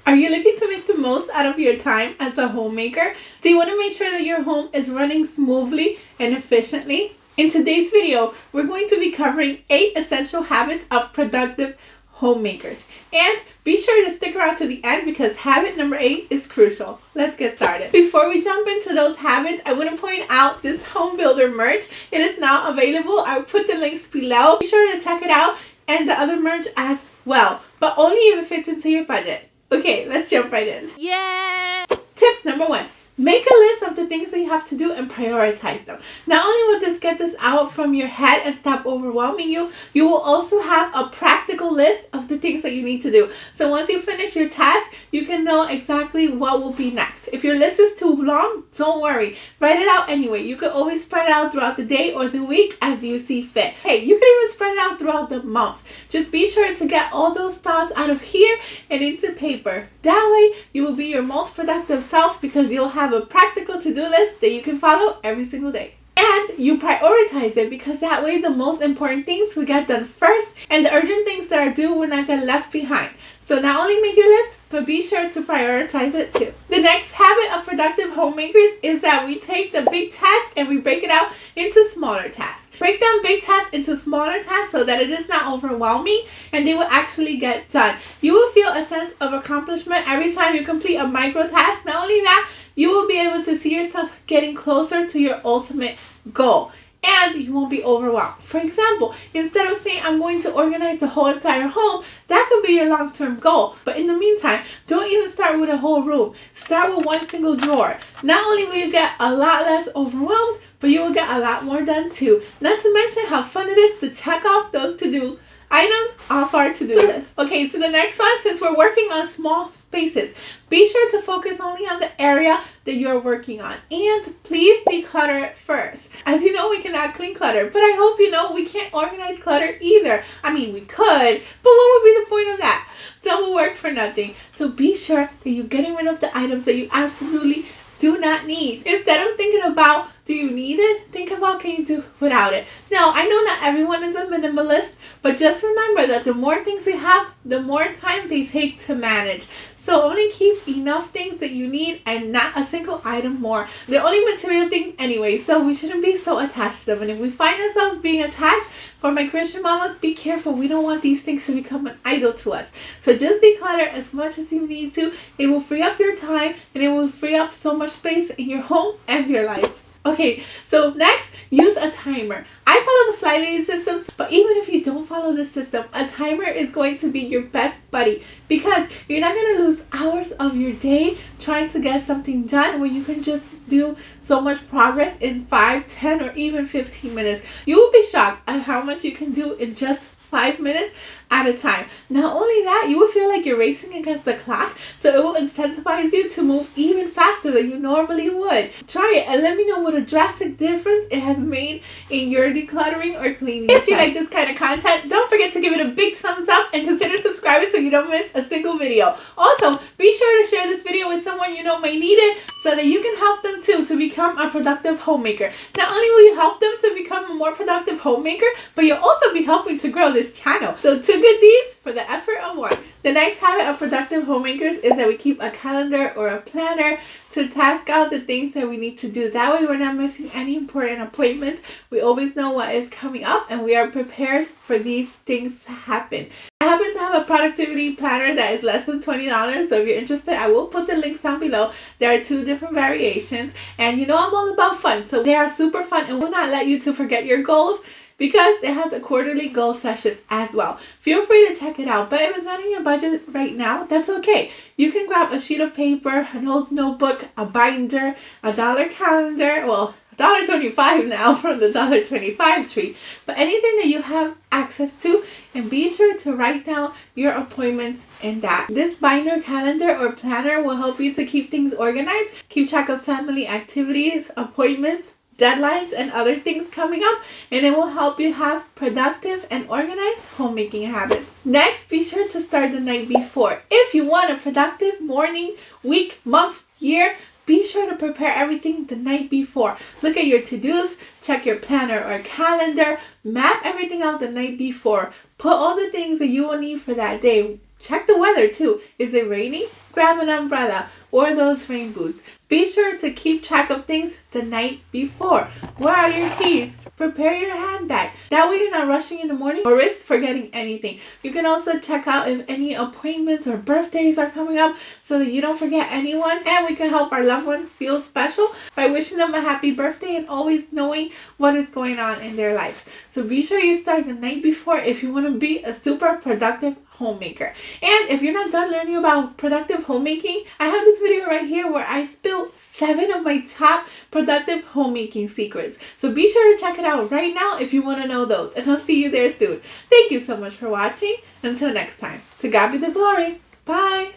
Are you looking to make the most out of your time as a homemaker? Do you want to make sure that your home is running smoothly and efficiently? In today's video, we're going to be covering 8 essential habits of productive homemakers. And be sure to stick around to the end because habit number 8 is crucial. Let's get started. Before we jump into those habits, I want to point out this home builder merch. It is now available. I'll put the links below. Be sure to check it out and the other merch as well, but only if it fits into your budget. Okay, let's jump right in. Yeah! Tip number 1. Make a list of the things that you have to do and prioritize them. Not only will this get this out from your head and stop overwhelming you, you will also have a practical list of the things that you need to do. So once you finish your task, you can know exactly what will be next. If your list is too long, don't worry. Write it out anyway. You can always spread it out throughout the day or the week as you see fit. Hey, you can even spread it out throughout the month. Just be sure to get all those thoughts out of here and into paper. That way, you will be your most productive self because you'll have a practical to-do list that you can follow every single day. And you prioritize it because that way the most important things will get done first and the urgent things that are due will not get left behind. So not only make your list, but be sure to prioritize it too. The next habit of productive homemakers is that we take the big task and we break it out into smaller tasks. Break down big tasks into smaller tasks so that it is not overwhelming and they will actually get done. You will feel a sense of accomplishment every time you complete a micro task. Not only that, you will be able to see yourself getting closer to your ultimate goal. And you won't be overwhelmed. For example, instead of saying, I'm going to organize the whole entire home, that could be your long-term goal. But in the meantime, don't even start with a whole room. Start with one single drawer. Not only will you get a lot less overwhelmed, but you will get a lot more done too. Not to mention how fun it is to check off those to-do items off our to-do list. Okay, so the next one, since we're working on small spaces, be sure to focus only on the area that you're working on. And please declutter it first. As you know, we cannot clean clutter, but I hope you know we can't organize clutter either. I mean, we could, but what would be the point of that? Double work for nothing. So be sure that you're getting rid of the items that you absolutely do not need. Instead of thinking about, do you need it? Think about, can you do without it? Now, I know not everyone is a minimalist, but just remember that the more things you have, the more time they take to manage. So only keep enough things that you need and not a single item more. They're only material things anyway, so we shouldn't be so attached to them. And if we find ourselves being attached, for my Christian mamas, be careful. We don't want these things to become an idol to us. So just declutter as much as you need to. It will free up your time and it will free up so much space in your home and your life. Okay, so next, use a timer. I follow the Fly Lady systems, but even if you don't follow this system, a timer is going to be your best buddy because you're not going to lose hours of your day trying to get something done when you can just do so much progress in 5, 10, or even 15 minutes. You will be shocked at how much you can do in just 5 minutes at a time. Not only that, you will feel like you're racing against the clock, so it will incentivize you to move even faster than you normally would. Try it and let me know what a drastic difference it has made in your decluttering or cleaning. If you like this kind of content, don't forget to give it a big thumbs up and consider subscribing so you don't miss a single video. Also, be sure to share this video with someone you know may need it so that you can help them too to become a productive homemaker. Not only will you help them to become a more productive homemaker, but you'll also be helping to grow this channel. So two good deeds for the effort of one. The next habit of productive homemakers is that we keep a calendar or a planner to task out the things that we need to do. That way we're not missing any important appointments. We always know what is coming up and we are prepared for these things to happen. I happen to have a productivity planner that is less than $20, so if you're interested, I will put the links down below. There are 2 different variations, and you know I'm all about fun, so they are super fun and will not let you to forget your goals because it has a quarterly goal session as well. Feel free to check it out, but if it's not in your budget right now, that's okay. You can grab a sheet of paper, an old notebook, a binder, a dollar calendar, well, $1.25 now from the $1.25 tree, but anything that you have access to, and be sure to write down your appointments in that. This binder, calendar, or planner will help you to keep things organized, keep track of family activities, appointments, deadlines, and other things coming up, and it will help you have productive and organized homemaking habits. Next, be sure to start the night before. If you want a productive morning, week, month, year, be sure to prepare everything the night before. Look at your to-dos, check your planner or calendar, map everything out the night before. Put all the things that you will need for that day. Check the weather too. Is it raining? grab an umbrella or those rain boots. Be sure to keep track of things the night before. Where are your keys? Prepare your handbag. That way you're not rushing in the morning or risk forgetting anything. You can also check out if any appointments or birthdays are coming up so that you don't forget anyone, and we can help our loved one feel special by wishing them a happy birthday and always knowing what is going on in their lives. So be sure you start the night before if you want to be a super productive homemaker. And if you're not done learning about productive homemaking, I have this video right here where I spill 7 of my top productive homemaking secrets. So be sure to check it out right now if you want to know those. And I'll see you there soon. Thank you so much for watching. Until next time, to God be the glory. Bye.